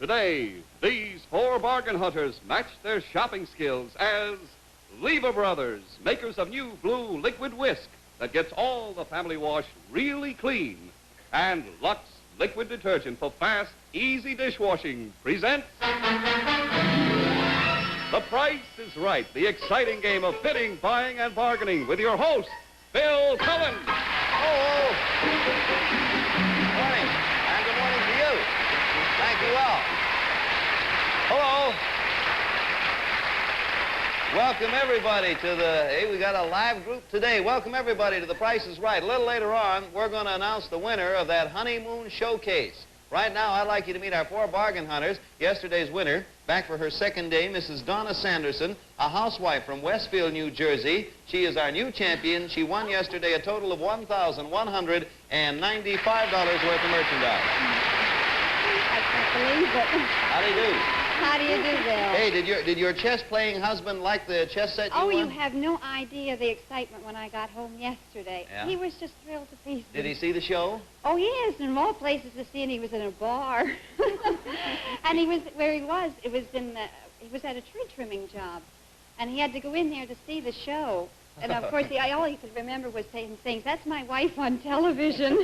Today, these four bargain hunters match their shopping skills as Lever Brothers, makers of new blue liquid whisk that gets all the family wash really clean, and Lux liquid detergent for fast, easy dishwashing presents The Price is Right, the exciting game of bidding, buying, and bargaining with your host, Bill Cullen. Oh, good morning, and good morning to you. Thank you all. Hello. Welcome, everybody, to hey, we got a live group today. Welcome, everybody, to The Price is Right. A little later on, we're going to announce the winner of that honeymoon showcase. Right now, I'd like you to meet our four bargain hunters. Yesterday's winner, back for her second day, Mrs. Donna Sanderson, a housewife from Westfield, New Jersey. She is our new champion. She won yesterday a total of $1,195 worth of merchandise. I can't believe it. How do you do? How do you do, Bill? Hey, did your chess-playing husband like the chess set you Oh, won? you have no idea the excitement when I got home yesterday. Yeah? He was just thrilled to pieces. Did he see the show? Oh, yes, and of all places to see, and he was in a bar. And he was, where he was, it was in, he was at a tree trimming job. And he had to go in there to see the show. And, of course, all he could remember was saying, that's my wife on television.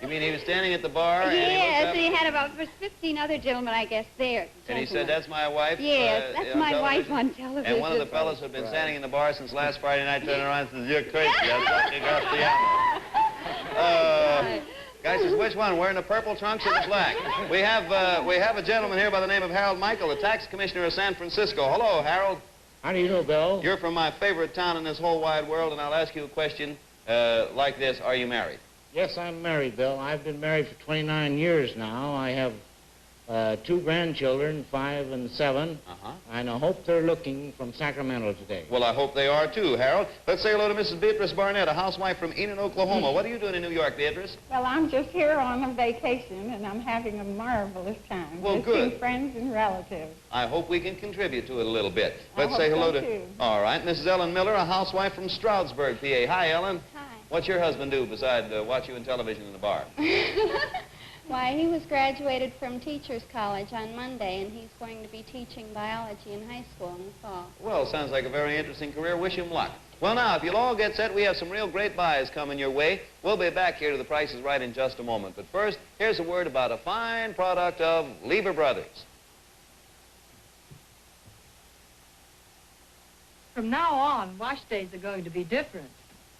You mean he was standing at the bar? Yes, and he had about 15 other gentlemen, I guess, there. And he said, that's my wife? Yes, that's my wife on television. And one of the fellows who had been standing in the bar since last Friday night turned around and says, you're crazy. That's Graciano. Guy says, which one? Wearing the purple trunks or the black? We have a gentleman here by the name of Harold Michael, the tax commissioner of San Francisco. Hello, Harold. How do you know, Bill? You're from my favorite town in this whole wide world, and I'll ask you a question like this. Are you married? Yes, I'm married, Bill. I've been married for 29 years now. I have two grandchildren, 5 and 7, and I hope they're looking from Sacramento today. Well, I hope they are, too, Harold. Let's say hello to Mrs. Beatrice Barnett, a housewife from Enid, Oklahoma. What are you doing in New York, Beatrice? Well, I'm just here on a vacation, and I'm having a marvelous time. Well, visiting good. Friends and relatives. I hope we can contribute to it a little bit. I Let's hope say hello so, to... too. All right, Mrs. Ellen Miller, a housewife from Stroudsburg, PA. Hi, Ellen. Hi. What's your husband do besides watch you in television in the bar? Why, he was graduated from Teachers College on Monday, and he's going to be teaching biology in high school in the fall. Well, sounds like a very interesting career. Wish him luck. Well, now, if you'll all get set, we have some real great buys coming your way. We'll be back here to The Price is Right in just a moment. But first, here's a word about a fine product of Lever Brothers. From now on, wash days are going to be different.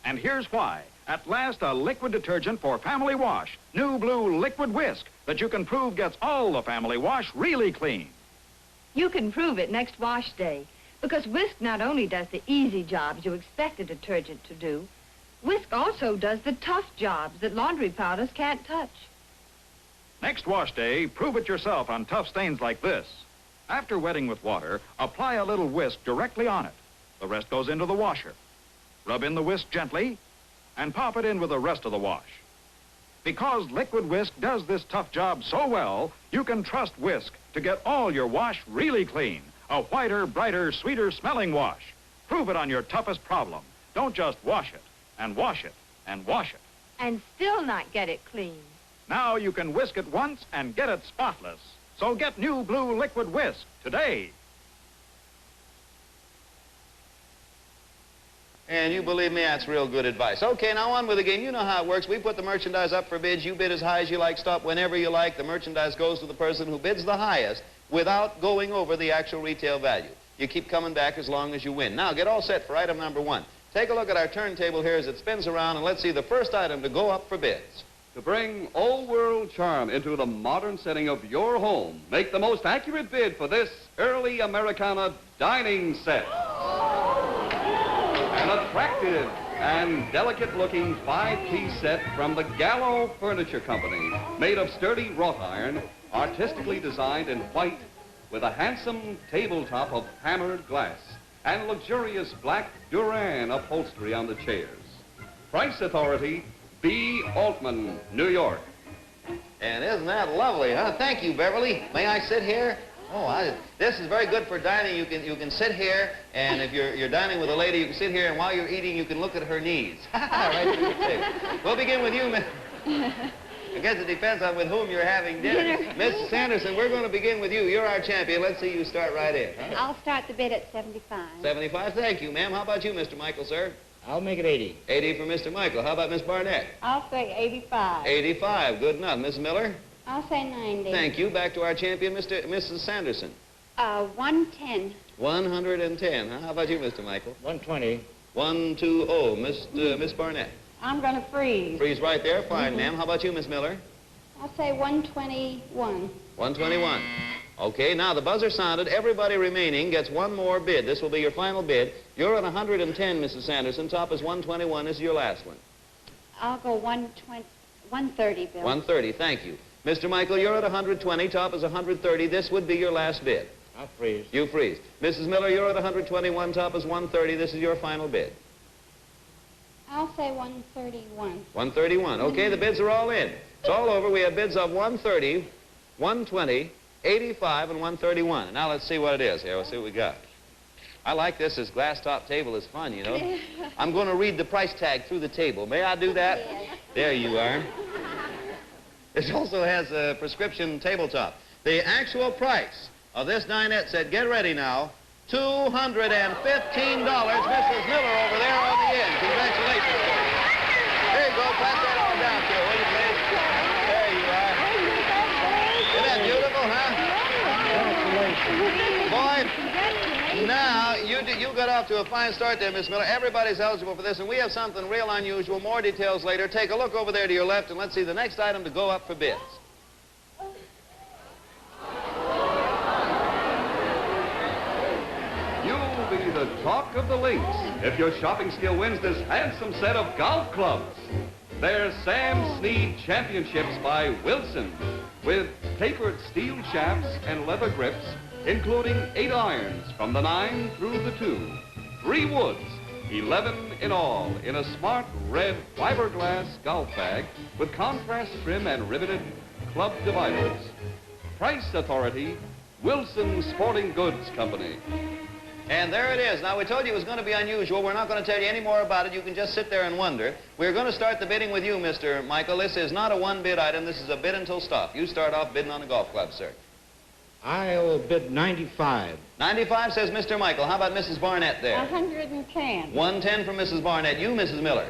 And here's why. At last, a liquid detergent for family wash. New blue liquid whisk that you can prove gets all the family wash really clean. You can prove it next wash day, because Whisk not only does the easy jobs you expect a detergent to do, Whisk also does the tough jobs that laundry powders can't touch. Next wash day, prove it yourself on tough stains like this. After wetting with water, apply a little whisk directly on it. The rest goes into the washer. Rub in the whisk gently and pop it in with the rest of the wash. Because liquid whisk does this tough job so well, you can trust Whisk to get all your wash really clean. A whiter, brighter, sweeter smelling wash. Prove it on your toughest problem. Don't just wash it and wash it and wash it. And still not get it clean. Now you can whisk it once and get it spotless. So get new blue liquid whisk today. And you believe me, that's real good advice. Okay, now on with the game. You know how it works. We put the merchandise up for bids. You bid as high as you like. Stop whenever you like. The merchandise goes to the person who bids the highest without going over the actual retail value. You keep coming back as long as you win. Now, get all set for item number 1. Take a look at our turntable here as it spins around, and let's see the first item to go up for bids. To bring old-world charm into the modern setting of your home, make the most accurate bid for this early Americana dining set. An attractive and delicate-looking 5-piece set from the Gallo Furniture Company, made of sturdy wrought iron, artistically designed in white, with a handsome tabletop of hammered glass and luxurious black Duran upholstery on the chairs. Price authority, B. Altman, New York. And isn't that lovely, huh? Thank you, Beverly. May I sit here? Oh, this is very good for dining. You can sit here, and if you're dining with a lady, you can sit here, and while you're eating, you can look at her knees. Right through the table. We'll begin with you, Miss. I guess it depends on with whom you're having dinner. Mrs. Sanderson, we're going to begin with you. You're our champion. Let's see you start right in. Huh? I'll start the bid at 75. 75, thank you, ma'am. How about you, Mr. Michael, sir? I'll make it 80. 80 for Mr. Michael. How about Miss Barnett? I'll say 85. 85, good enough. Mrs. Miller? I'll say 90. Thank you. Back to our champion, Mrs. Sanderson. 110. 110. Huh? How about you, Mr. Michael? 120. 120. Miss Barnett. I'm going to freeze. Freeze right there. Fine, ma'am. How about you, Miss Miller? I'll say 121. 121. Okay, now the buzzer sounded. Everybody remaining gets one more bid. This will be your final bid. You're at 110, Mrs. Sanderson. Top is 121. This is your last one. I'll go 130, Bill. 130. Thank you. Mr. Michael, you're at 120. Top is 130. This would be your last bid. I'll freeze. You freeze. Mrs. Miller, you're at 121. Top is 130. This is your final bid. I'll say 131. 131. Okay, the bids are all in. It's all over. We have bids of 130, 120, 85, and 131. And now let's see what it is here. We'll see what we got. I like this. This glass top table is fun, you know. I'm going to read the price tag through the table. May I do that? Yes. There you are. This also has a prescription tabletop. The actual price of this dinette set, get ready now, $215. Mrs. Miller over there on the end. Congratulations. Here you go. Pass that on down to her, will you please? There you are. Isn't that beautiful, huh? Boy, now, you got off to a fine start there, Miss Miller. Everybody's eligible for this, and we have something real unusual. More details later. Take a look over there to your left, and let's see the next item to go up for bids. You'll be the talk of the links if your shopping skill wins this handsome set of golf clubs. They're Sam Snead Championships by Wilson, with tapered steel shafts and leather grips, including 8 irons from the 9 through the 2, 3 woods, 11 in all, in a smart red fiberglass golf bag with contrast trim and riveted club dividers. Price authority, Wilson Sporting Goods Company. And there it is. Now, we told you it was going to be unusual. We're not going to tell you any more about it. You can just sit there and wonder. We're going to start the bidding with you, Mr. Michael. This is not a one-bid item. This is a bid until stop. You start off bidding on the golf club, sir. I will bid 95. 95, says Mr. Michael. How about Mrs. Barnett there? 110. 110 for Mrs. Barnett. You, Mrs. Miller.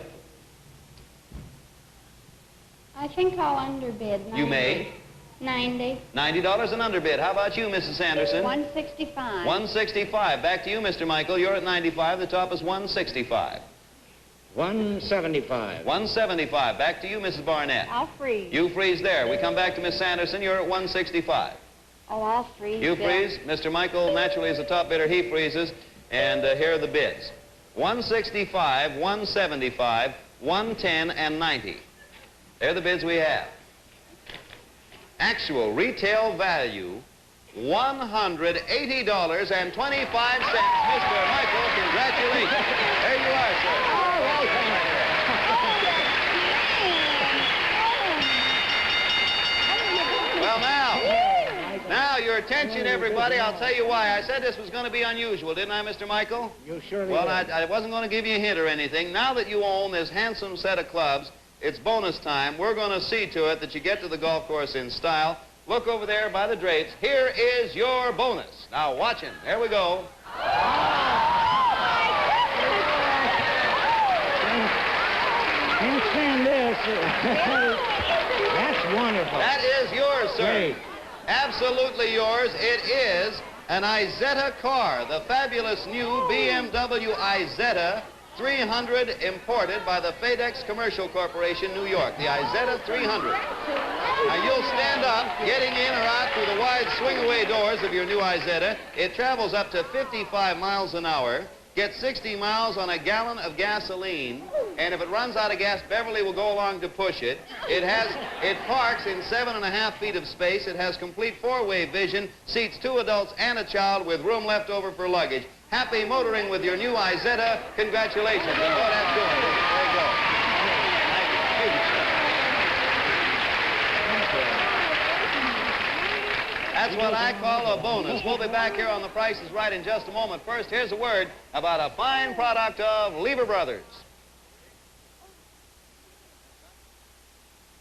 I think I'll underbid. 90. You may. 90. $90 an underbid. How about you, Mrs. Sanderson? 165. 165. Back to you, Mr. Michael. You're at 95. The top is 165. 175. 175. Back to you, Mrs. Barnett. I'll freeze. You freeze there. We come back to Miss Sanderson. You're at 165. Oh, I'll freeze. You Bill. freeze. Mr. Michael naturally is the top bidder. He freezes. And here are the bids. 165, 175, 110, and 90. They're the bids we have. Actual retail value, $180.25. Mr. Michael, congratulations. There you are, sir. Well, now, your attention, everybody. I'll tell you why. I said this was going to be unusual, didn't I, Mr. Michael? You surely Well, did. I wasn't going to give you a hint or anything. Now that you own this handsome set of clubs, it's bonus time. We're going to see to it that you get to the golf course in style. Look over there by the drapes. Here is your bonus. Now, watch him. There we go. Can't stand this. That's wonderful. That is yours, sir. Great. Absolutely yours. It is an Izetta car, the fabulous new BMW Izetta 300, imported by the FedEx Commercial Corporation, New York. The Izetta 300. Now, you'll stand up, getting in or out through the wide swing-away doors of your new Izetta. It travels up to 55 miles an hour, gets 60 miles on a gallon of gasoline, and if it runs out of gas, Beverly will go along to push it. It parks in 7.5 feet of space. It has complete 4-way vision, seats 2 adults and a child with room left over for luggage. Happy motoring with your new Izetta. Congratulations. And boy, that's good. There you go. That's what I call a bonus. We'll be back here on The Price is Right in just a moment. First, here's a word about a fine product of Lever Brothers.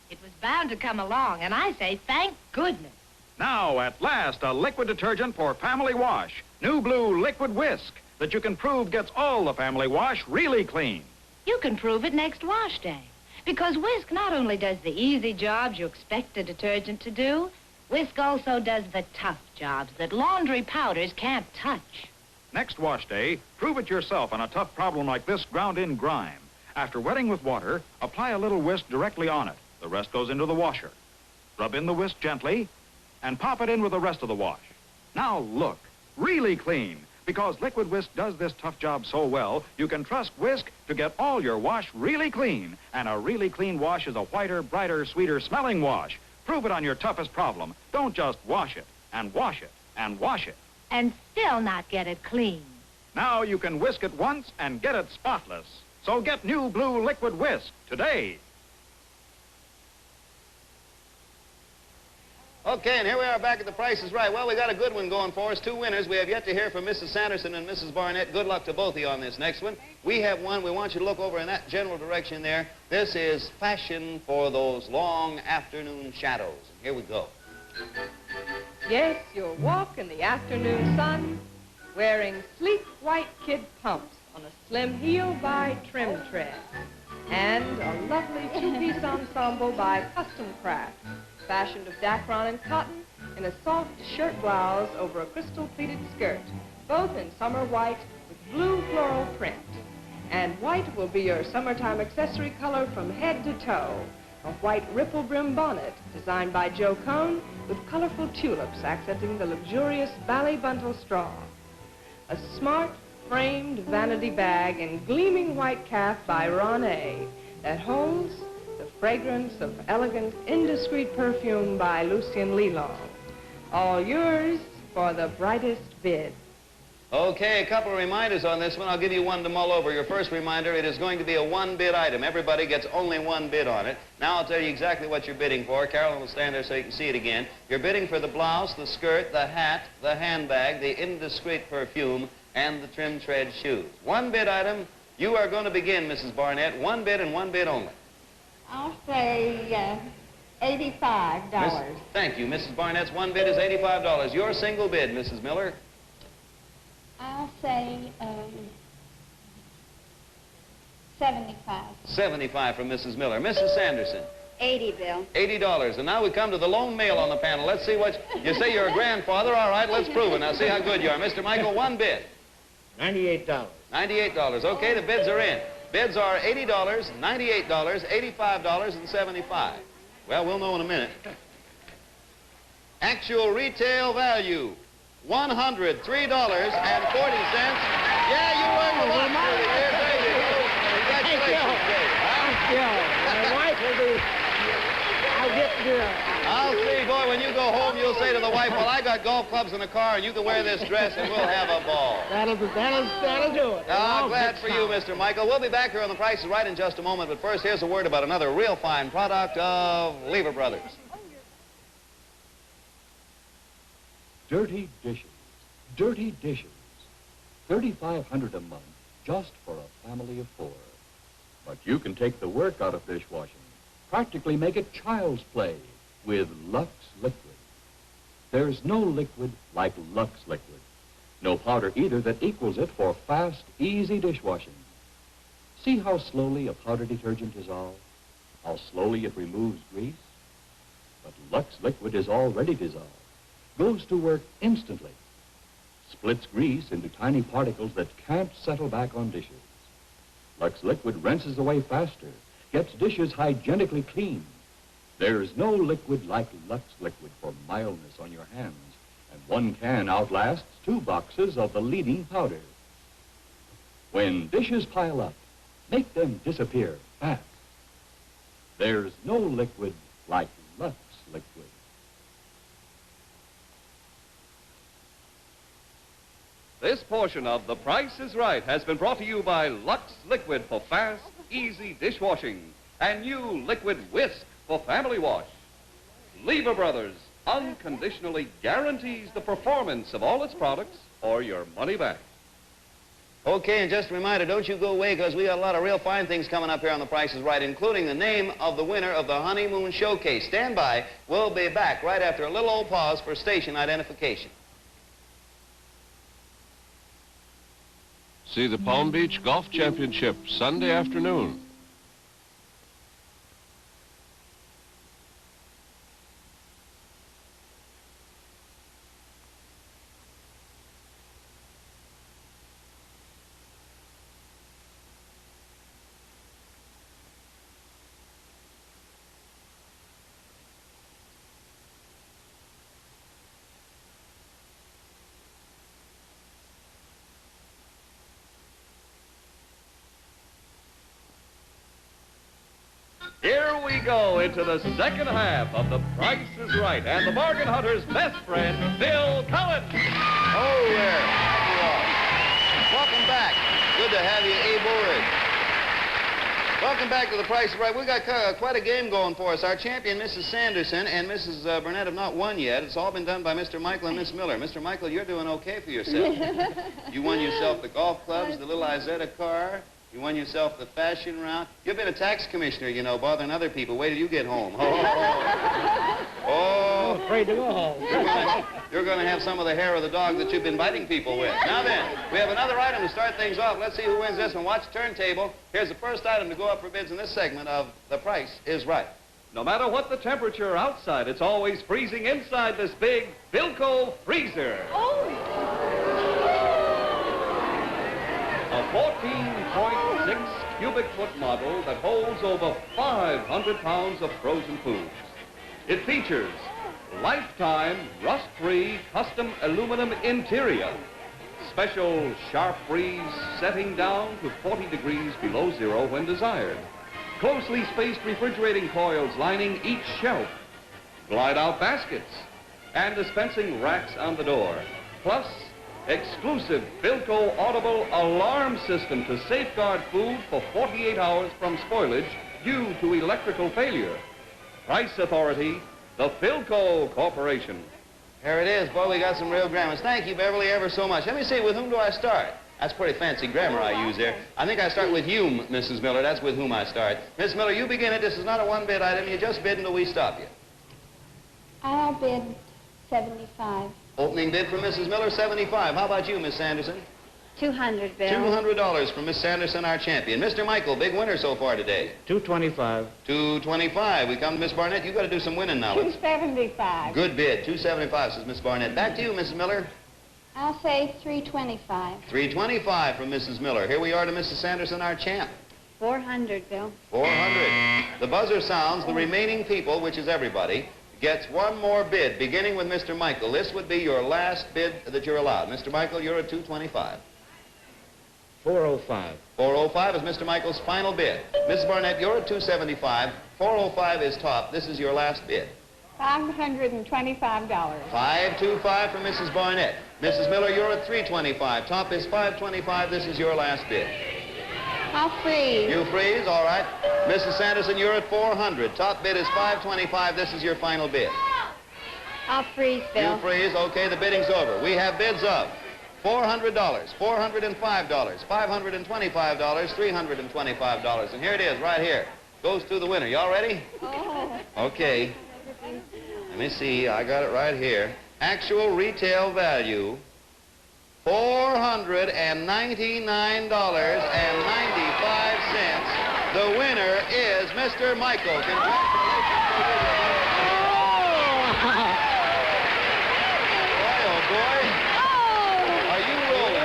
It's was bound to come along, and I say thank goodness. Now, at last, a liquid detergent for family wash. New Blue Liquid Whisk that you can prove gets all the family wash really clean. You can prove it next wash day. Because Whisk not only does the easy jobs you expect a detergent to do, Whisk also does the tough jobs that laundry powders can't touch. Next wash day, prove it yourself on a tough problem like this ground-in grime. After wetting with water, apply a little whisk directly on it. The rest goes into the washer. Rub in the whisk gently and pop it in with the rest of the wash. Now look, really clean. Because Liquid Whisk does this tough job so well, you can trust Whisk to get all your wash really clean. And a really clean wash is a whiter, brighter, sweeter smelling wash. Prove it on your toughest problem. Don't just wash it and wash it and wash it. And still not get it clean. Now you can whisk it once and get it spotless. So get New Blue Liquid Whisk today. Okay, and here we are back at The Price is Right. Well, we got a good one going for us. Two winners. We have yet to hear from Mrs. Sanderson and Mrs. Barnett. Good luck to both of you on this next one. We have one. We want you to look over in that general direction there. This is fashion for those long afternoon shadows. And here we go. Yes, you'll walk in the afternoon sun wearing sleek white kid pumps on a slim heel by Trim Tread and a lovely two-piece ensemble by Custom Craft, fashioned of dacron and cotton in a soft shirt blouse over a crystal-pleated skirt, both in summer white with blue floral print. And white will be your summertime accessory color from head to toe. A white ripple brim bonnet designed by Joe Cone with colorful tulips accenting the luxurious Bally Buntle straw. A smart framed vanity bag in gleaming white calf by Ron A. that holds the fragrance of elegant, indiscreet perfume by Lucien Lelong. All yours for the brightest bid. Okay, a couple of reminders on this one. I'll give you one to mull over. Your first reminder, it is going to be a one-bid item. Everybody gets only one bid on it. Now I'll tell you exactly what you're bidding for. Carolyn will stand there so you can see it again. You're bidding for the blouse, the skirt, the hat, the handbag, the indiscreet perfume, and the Trim Tread shoes. One bid item. You are going to begin, Mrs. Barnett. One bid and one bid only. I'll say $85. Thank you. Mrs. Barnett's one bid is $85. Your single bid, Mrs. Miller. I'll say 75. 75 from Mrs. Miller. Mrs. Sanderson. 80, Bill. $80. And now we come to the lone male on the panel. Let's see what... You say you're a grandfather. All right, let's prove it. Now see how good you are. Mr. Michael, one bid. $98. $98. Okay, the bids are in. Bids are $80, $98, $85, and $75. Well, we'll know in a minute. Actual retail value, $103.40. Yeah, you won the lot for the year. There you go. Congratulations, Dave. Thank you. My wife will be... I'll get to... I'll see, boy, when you go home, you'll say to the wife, well, I got golf clubs in the car, and you can wear this dress, and we'll have a ball. That'll do it. Oh, glad for you, Mr. Michael. We'll be back here on The Price is Right in just a moment, but first, here's a word about another real fine product of Lever Brothers. Dirty dishes. Dirty dishes. $3,500 a month just for a family of 4. But you can take the work out of dishwashing. Practically make it child's play with Lux Liquid. There's no liquid like Lux Liquid. No powder either that equals it for fast, easy dishwashing. See how slowly a powder detergent dissolves? How slowly it removes grease? But Lux Liquid is already dissolved. Goes to work instantly. Splits grease into tiny particles that can't settle back on dishes. Lux Liquid rinses away faster, gets dishes hygienically clean. There's no liquid like Lux Liquid for mildness on your hands, and one can outlasts 2 boxes of the leading powder. When dishes pile up, make them disappear fast. There's no liquid like Lux Liquid. This portion of The Price is Right has been brought to you by Lux Liquid for fast, easy dishwashing and new Liquid Whisk for family wash. Lever Brothers unconditionally guarantees the performance of all its products or your money back. Okay, and just a reminder, don't you go away, because we got a lot of real fine things coming up here on The Price is Right, including the name of the winner of the Honeymoon Showcase. Stand by. We'll be back right after a little old pause for station identification. See the Palm Beach Golf Championship Sunday afternoon. Here we go into the second half of The Price is Right, and the bargain hunter's best friend, Bill Cullen. Oh, there. Welcome back. Good to have you, Abe Woolridge. Welcome back to The Price is Right. We've got quite a game going for us. Our champion, Mrs. Sanderson, and Mrs. Burnett have not won yet. It's all been done by Mr. Michael and Miss Miller. Mr. Michael, you're doing okay for yourself. You won yourself the golf clubs, the little Izetta car. You won yourself the fashion round. You've been a tax commissioner, you know, bothering other people. Wait till you get home. Oh. I'm afraid to go home. You're going to have some of the hair of the dog that you've been biting people with. Now then, we have another item to start things off. Let's see who wins this one. Watch the turntable. Here's the first item to go up for bids in this segment of The Price is Right. No matter what the temperature outside, it's always freezing inside this big Philco freezer. A 14.6 cubic foot model that holds over 500 pounds of frozen foods. It features lifetime rust-free custom aluminum interior, special sharp freeze setting down to 40 degrees below zero when desired, closely spaced refrigerating coils lining each shelf, glide-out baskets, and dispensing racks on the door, plus exclusive Philco audible alarm system to safeguard food for 48 hours from spoilage due to electrical failure. Price authority, the Philco Corporation. Here it is. Boy, we got some real grammars. Thank you, Beverly, ever so much. Let me see, with whom do I start? That's pretty fancy grammar I use there. I think I start with you, Mrs. Miller. That's with whom I start. Miss Miller, you begin it. This is not a one-bid item. You just bid until we stop you. I'll bid 75. Opening bid for Mrs. Miller, 75. How about you, Miss Sanderson? 200, Bill. $200 from Miss Sanderson, our champion. Mr. Michael, big winner so far today. $225. $225. We come to Miss Barnett. You got to do some winning now. $275. Good bid. $275, says Miss Barnett. Back to you, Mrs. Miller. I'll say 325. $325 from Mrs. Miller. Here we are to Mrs. Sanderson, our champ. 400, Bill. 400. The buzzer sounds. The remaining people, which is everybody, gets one more bid, beginning with Mr. Michael. This would be your last bid that you're allowed. Mr. Michael, you're at $225. $405. $405 is Mr. Michael's final bid. Mrs. Barnett, you're at $275. $405 is top. This is your last bid. $525. $525 from Mrs. Barnett. Mrs. Miller, you're at $325. Top is $525. This is your last bid. I'll freeze. You freeze, all right. Mrs. Sanderson, you're at $400. Top bid is $525. This is your final bid. I'll freeze, Bill. You freeze. Okay, the bidding's over. We have bids of $400, $405, $525, $325. And here it is, right here. Goes to the winner. Y'all ready? Oh. Okay. Let me see. I got it right here. Actual retail value, $499.95. The winner is Mr. Michael. Congratulations to you. Boy, oh boy. Are you rolling?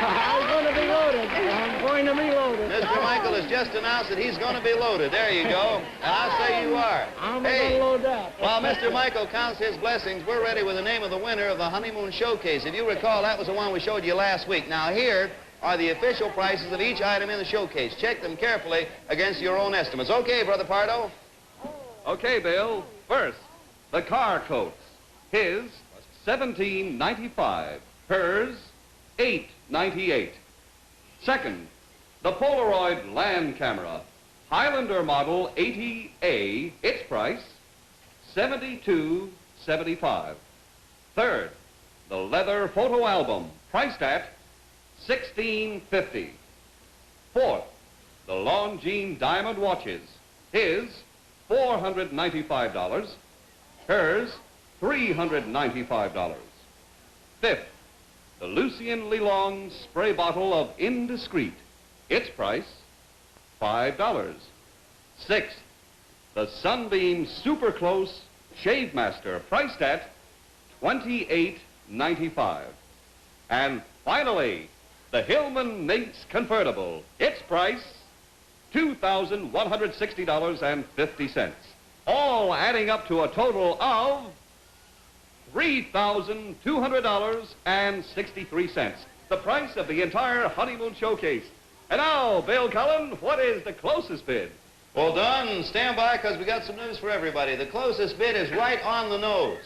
I'm going to be loaded. I'm going to be loaded. Mr. Michael has just announced that he's going to be loaded. There you go. And I say you are. I'm going to load up. While Mr. Michael counts his blessings, we're ready with the name of the winner of the Honeymoon Showcase. If you recall, that was the one we showed you last week. Now, here are the official prices of each item in the showcase. Check them carefully against your own estimates. Okay, Brother Pardo? Okay, Bill. First, the car coats. His, $17.95. Hers, $8.98. Second, the Polaroid land camera. Highlander model 80A. Its price, $72.75. Third, the leather photo album, priced at $16.50. Fourth, the Longines diamond watches. His, $495. Hers, $395. Fifth, the Lucien Lelong spray bottle of Indiscreet. Its price, $5. Sixth, the Sunbeam Super Close Shave Master, priced at $28.95. And finally, the Hillman Minx Convertible. Its price, $2,160.50. All adding up to a total of $3,200.63. The price of the entire honeymoon showcase. And now, Bill Cullen, what is the closest bid? Well done. Stand by, because we got some news for everybody. The closest bid is right on the nose.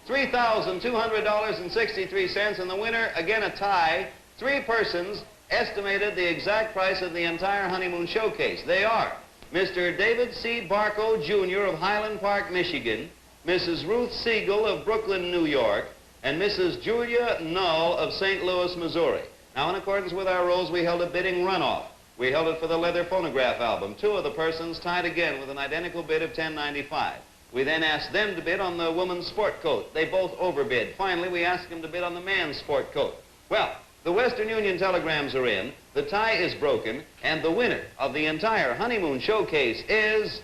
$3,200.63, and the winner, again a tie. Three persons estimated the exact price of the entire honeymoon showcase. They are Mr. David C. Barco, Jr. of Highland Park, Michigan, Mrs. Ruth Siegel of Brooklyn, New York, and Mrs. Julia Null of St. Louis, Missouri. Now, in accordance with our rules, we held a bidding runoff. We held it for the leather phonograph album. Two of the persons tied again with an identical bid of $10.95. We then asked them to bid on the woman's sport coat. They both overbid. Finally, we asked them to bid on the man's sport coat. Well, the Western Union telegrams are in, the tie is broken, and the winner of the entire honeymoon showcase is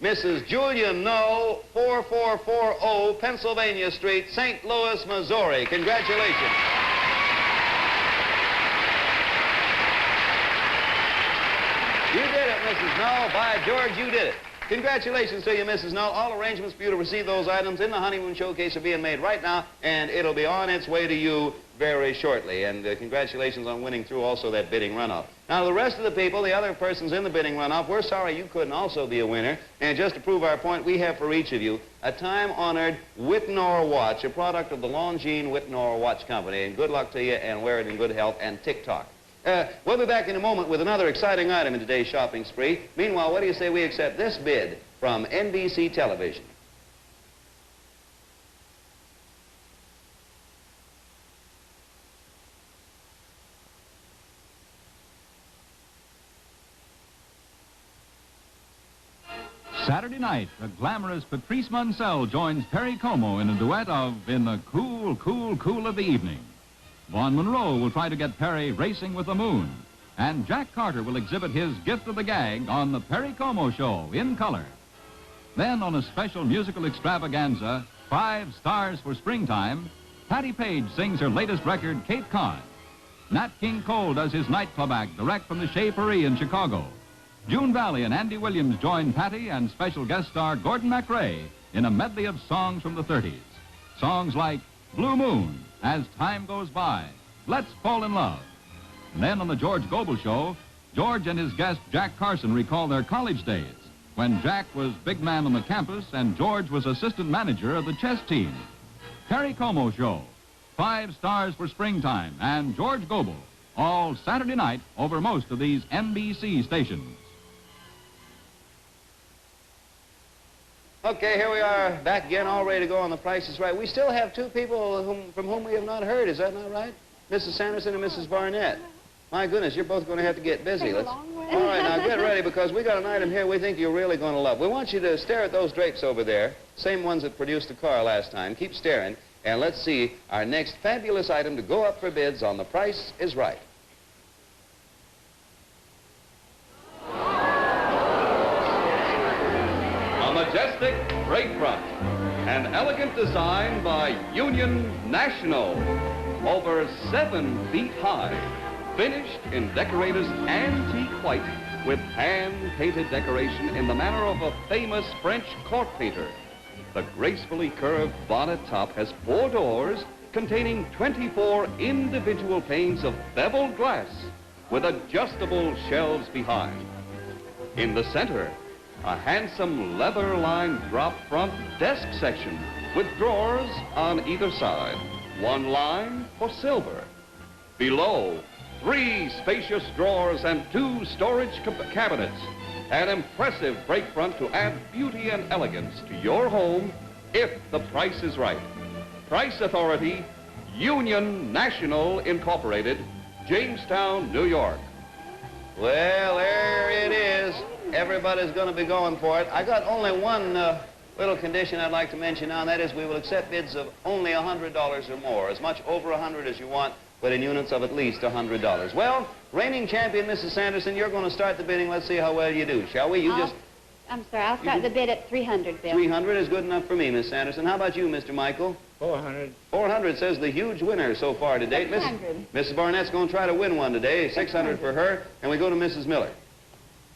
Mrs. Julia Null, 4440 Pennsylvania Street, St. Louis, Missouri. Congratulations. You did it, Mrs. Null. By George, you did it. Congratulations to you, Mrs. Null. All arrangements for you to receive those items in the honeymoon showcase are being made right now, and it'll be on its way to you very shortly. And congratulations on winning through also that bidding runoff. Now, the rest of the people, the other persons in the bidding runoff, we're sorry you couldn't also be a winner. And just to prove our point, we have for each of you a time-honored Whitnor watch, a product of the Longines Whitnor Watch Company. And good luck to you, and wear it in good health and tick-tock. We'll be back in a moment with another exciting item in today's shopping spree. Meanwhile, what do you say we accept this bid from NBC Television? Saturday night, the glamorous Patrice Munsell joins Perry Como in a duet of In the Cool, Cool, Cool of the Evening. Vaughn Monroe will try to get Perry racing with the moon. And Jack Carter will exhibit his gift of the gag on the Perry Como Show in color. Then, on a special musical extravaganza, 5 Stars for Springtime, Patti Page sings her latest record, Cape Cod. Nat King Cole does his nightclub act direct from the Chez Paris in Chicago. June Valley and Andy Williams join Patti and special guest star Gordon MacRae in a medley of songs from the 30s. Songs like Blue Moon, As Time Goes By, Let's Fall in Love. And then on the George Gobel Show, George and his guest Jack Carson recall their college days when Jack was big man on the campus and George was assistant manager of the chess team. Perry Como Show, 5 Stars for Springtime, and George Gobel, all Saturday night over most of these NBC stations. Okay, here we are back again, all ready to go on The Price is Right. We still have 2 people from whom we have not heard. Is that not right? Mrs. Sanderson and Mrs. Barnett. My goodness, you're both going to have to get busy. All right, now get ready, because we got an item here we think you're really going to love. We want you to stare at those drapes over there, same ones that produced the car last time. Keep staring, and let's see our next fabulous item to go up for bids on The Price is Right. Majestic freight front, an elegant design by Union National, over 7 feet high, finished in decorator's antique white with hand-painted decoration in the manner of a famous French court painter. The gracefully curved bonnet top has 4 doors containing 24 individual panes of beveled glass with adjustable shelves behind. In the center, a handsome leather-lined drop front desk section with drawers on either side, 1 line for silver. Below, 3 spacious drawers and 2 storage cabinets. An impressive brake front to add beauty and elegance to your home if the price is right. Price Authority, Union National Incorporated, Jamestown, New York. Well, there it is. Everybody's going to be going for it. I got only one little condition I'd like to mention now, and that is we will accept bids of only $100 or more, as much over 100 as you want, but in units of at least $100. Well, reigning champion Mrs. Sanderson, you're going to start the bidding. Let's see how well you do, shall we? I'm sorry, I'll start the bid at 300, Bill. 300 is good enough for me, Miss Sanderson. How about you, Mr. Michael? 400. 400 says the huge winner so far to date. 600. Mrs. Barnett's going to try to win one today. 600 for her, and we go to Mrs. Miller.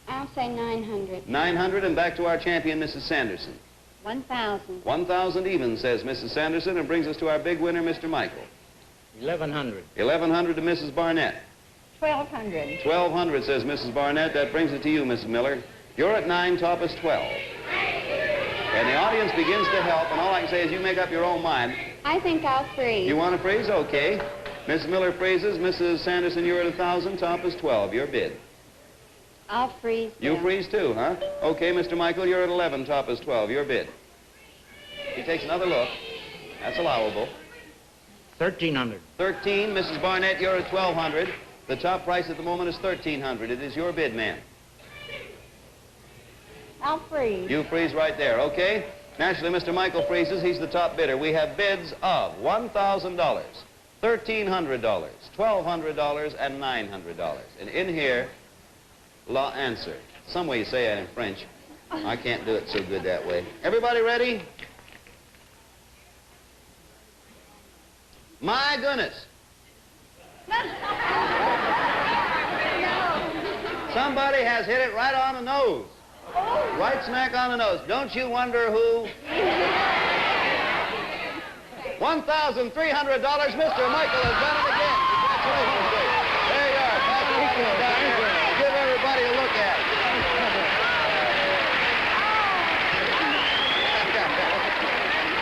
I'll say 900. 900, and back to our champion, Mrs. Sanderson. 1,000. 1,000 even, says Mrs. Sanderson, and brings us to our big winner, Mr. Michael. 1,100. 1,100 to Mrs. Barnett. 1,200. 1,200, says Mrs. Barnett. That brings it to you, Mrs. Miller. You're at 9, top is 12. And the audience begins to help, and all I can say is you make up your own mind. I think I'll freeze. You want to freeze? Okay. Mrs. Miller freezes. Mrs. Sanderson, you're at 1,000, top is 12. Your bid. I'll freeze. You Bill. freeze too, huh? Okay, Mr. Michael, you're at 11, top is 12. Your bid. He takes another look. That's allowable. 1,300. 13, Mrs. Barnett, you're at 1,200. The top price at the moment is 1,300. It is your bid, ma'am. I'll freeze. You freeze right there, okay? Naturally, Mr. Michael freezes. He's the top bidder. We have bids of $1,000, $1,300, $1,200, and $900. And in here, la answer. Some way you say that in French. I can't do it so good that way. Everybody ready? My goodness. Somebody has hit it right on the nose. Right smack on the nose. Don't you wonder who? $1,300. Mr. Michael has done it again. Congratulations, sir. There you are. Down here. Give everybody a look at it.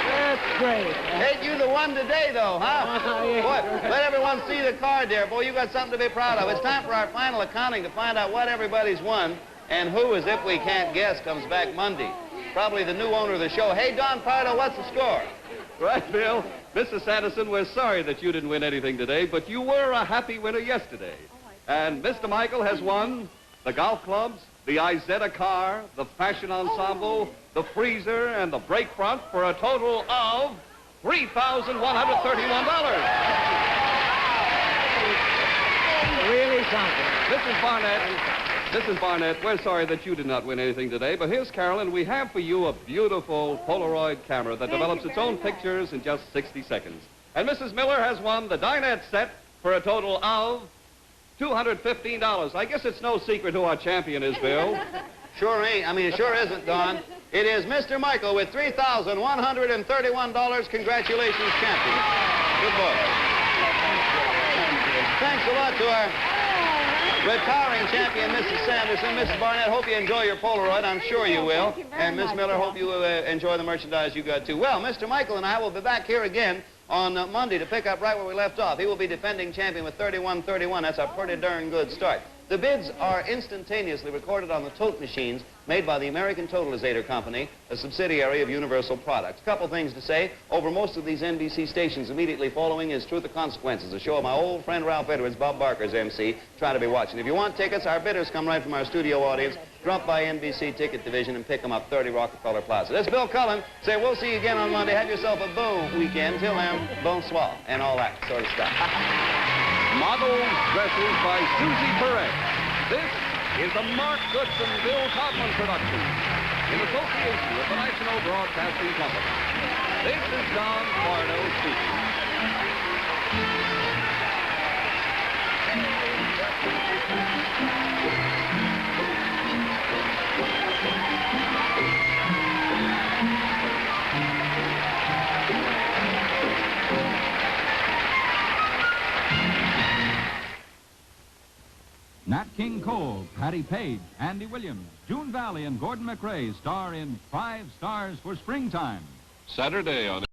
That's great. Ain't you the one today, though, huh? Boy, let everyone see the card there. Boy, you got something to be proud of. It's time for our final accounting to find out what everybody's won and who, as if we can't guess, comes back Monday. Probably the new owner of the show. Hey, Don Pardo, what's the score? Right, Bill. Mrs. Sanderson, we're sorry that you didn't win anything today, but you were a happy winner yesterday. And Mr. Michael has won the golf clubs, the Izetta car, the fashion ensemble, the freezer, and the brake front for a total of $3,131. Really something. Mrs. Barnett, we're sorry that you did not win anything today, but here's Carolyn. We have for you a beautiful Polaroid camera that develops its own pictures in just 60 seconds. And Mrs. Miller has won the dinette set for a total of $215. I guess it's no secret who our champion is, Bill. Sure ain't. I mean, it sure isn't, Don. It is Mr. Michael with $3,131. Congratulations, champion. Good boy. Thanks a lot to our retiring champion, Mrs. Sanderson. Mrs. Barnett, hope you enjoy your Polaroid. I'm sure you will. And Miss Miller, hope you enjoy the merchandise you got, too. Well, Mr. Michael and I will be back here again on Monday to pick up right where we left off. He will be defending champion with 31-31. That's a pretty darn good start. The bids are instantaneously recorded on the tote machines made by the American Totalizator Company, a subsidiary of Universal Products. Couple things to say. Over most of these NBC stations immediately following is Truth or Consequences, a show of my old friend Ralph Edwards, Bob Barker's MC. Try to be watching. If you want tickets, our bidders come right from our studio audience. Drop by NBC Ticket Division and pick them up, 30 Rockefeller Plaza. This is Bill Cullen. Say, we'll see you again on Monday. Have yourself a boom weekend. Till then, bonsoir, and all that sort of stuff. Models Dresses by Susie Perez. This is a Mark Goodson, Bill Todman production in association with the National Broadcasting Company. This is Don Pardo speaking. Nat King Cole, Patty Page, Andy Williams, June Valley, and Gordon McRae star in 5 Stars for Springtime. Saturday on